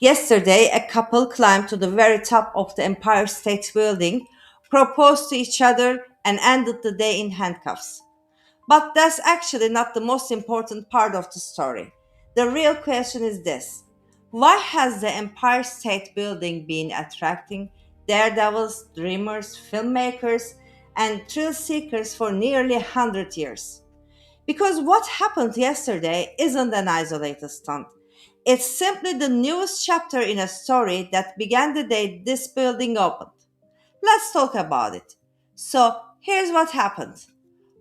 Yesterday, a couple climbed to the very top of the Empire State Building, proposed to each other, and ended the day in handcuffs. But that's actually not the most important part of the story. The real question is this: why has the Empire State Building been attracting daredevils, dreamers, filmmakers, and thrill seekers for nearly 100 years? Because what happened yesterday isn't an isolated stunt. It's simply the newest chapter in a story that began the day this building opened. Let's talk about it. So, here's what happened.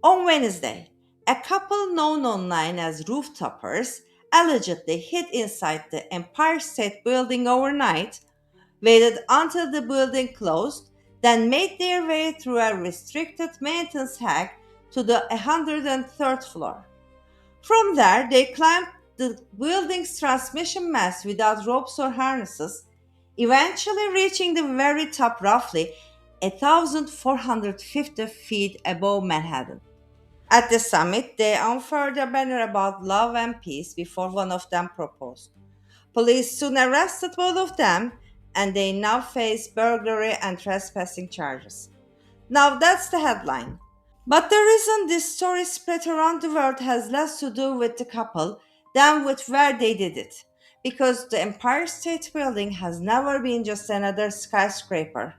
On Wednesday, a couple known online as rooftoppers allegedly hid inside the Empire State Building overnight, waited until the building closed, then made their way through a restricted maintenance hack to the 103rd floor. From there, they climbed the building's transmission mast without ropes or harnesses, eventually reaching the very top roughly 1,450 feet above Manhattan. At the summit, they unfurled a banner about love and peace before one of them proposed. Police soon arrested both of them, and they now face burglary and trespassing charges. Now that's the headline. But the reason this story spread around the world has less to do with the couple than with where they did it. Because the Empire State Building has never been just another skyscraper.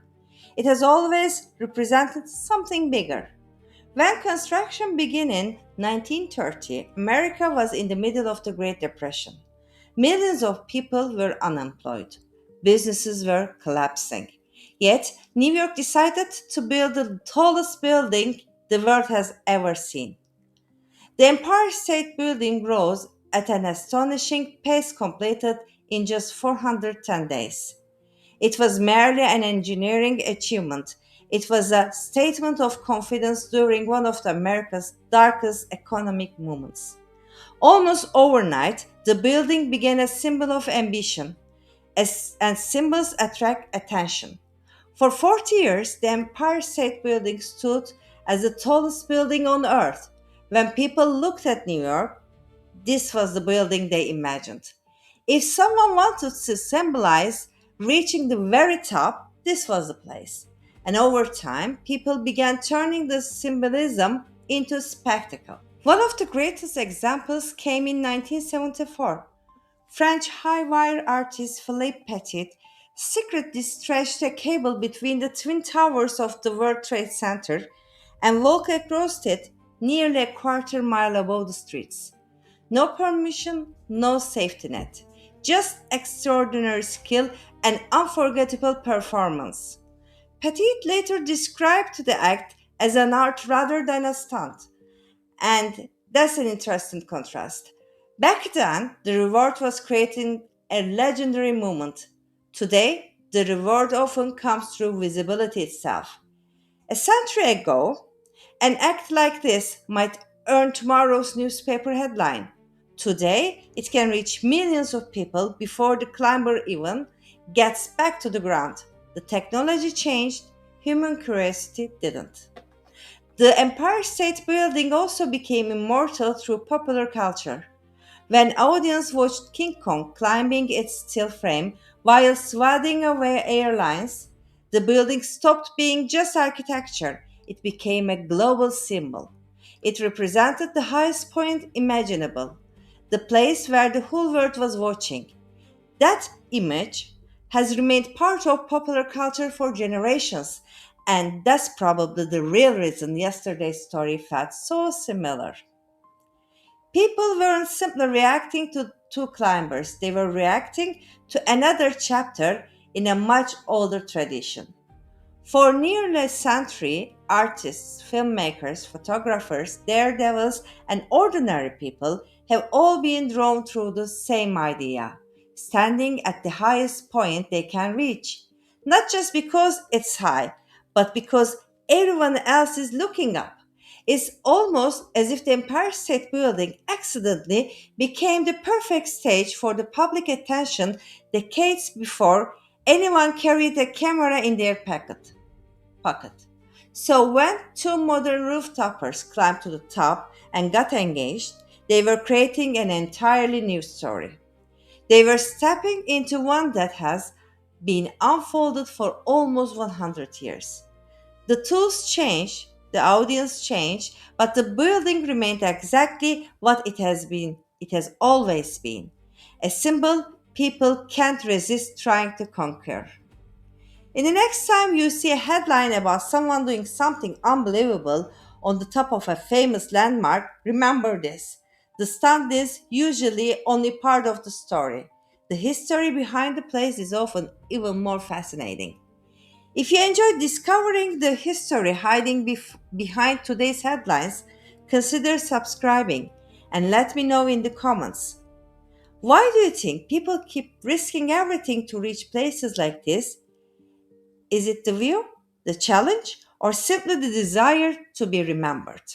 It has always represented something bigger. When construction began in 1930, America was in the middle of the Great Depression. Millions of people were unemployed. Businesses were collapsing. Yet, New York decided to build the tallest building the world has ever seen. The Empire State Building rose at an astonishing pace, completed in just 410 days. It was merely an engineering achievement. It was a statement of confidence during one of America's darkest economic moments. Almost overnight, the building became a symbol of ambition, and symbols attract attention. For 40 years, the Empire State Building stood as the tallest building on earth. When people looked at New York, this was the building they imagined. If someone wanted to symbolize reaching the very top, this was the place. And over time, people began turning the symbolism into spectacle. One of the greatest examples came in 1974. French high wire artist Philippe Petit secretly stretched a cable between the twin towers of the World Trade Center and walked across it nearly a quarter mile above the streets. No permission, no safety net. Just extraordinary skill and unforgettable performance. Petit later described the act as an art rather than a stunt. And that's an interesting contrast. Back then, the reward was creating a legendary moment. Today, the reward often comes through visibility itself. A century ago, an act like this might earn tomorrow's newspaper headline. Today, it can reach millions of people before the climber even gets back to the ground. The technology changed, human curiosity didn't. The Empire State Building also became immortal through popular culture. When audience watched King Kong climbing its steel frame while swatting away airlines, the building stopped being just architecture. It became a global symbol. It represented the highest point imaginable, the place where the whole world was watching. That image has remained part of popular culture for generations, and that's probably the real reason yesterday's story felt so similar. People weren't simply reacting to two climbers, they were reacting to another chapter in a much older tradition. For nearly a century, artists, filmmakers, photographers, daredevils, and ordinary people have all been drawn through the same idea: standing at the highest point they can reach. Not just because it's high, but because everyone else is looking up. It's almost as if the Empire State Building accidentally became the perfect stage for the public attention decades before anyone carried a camera in their pocket. So when two modern rooftoppers climbed to the top and got engaged, they were creating an entirely new story. They were stepping into one that has been unfolded for almost 100 years. The tools changed, the audience changed, but the building remained exactly what it has been. It has always been. A symbol people can't resist trying to conquer. In the next time you see a headline about someone doing something unbelievable on the top of a famous landmark, remember this. The stunt is usually only part of the story. The history behind the place is often even more fascinating. If you enjoyed discovering the history hiding behind today's headlines, consider subscribing and let me know in the comments. Why do you think people keep risking everything to reach places like this? Is it the view, the challenge, or simply the desire to be remembered?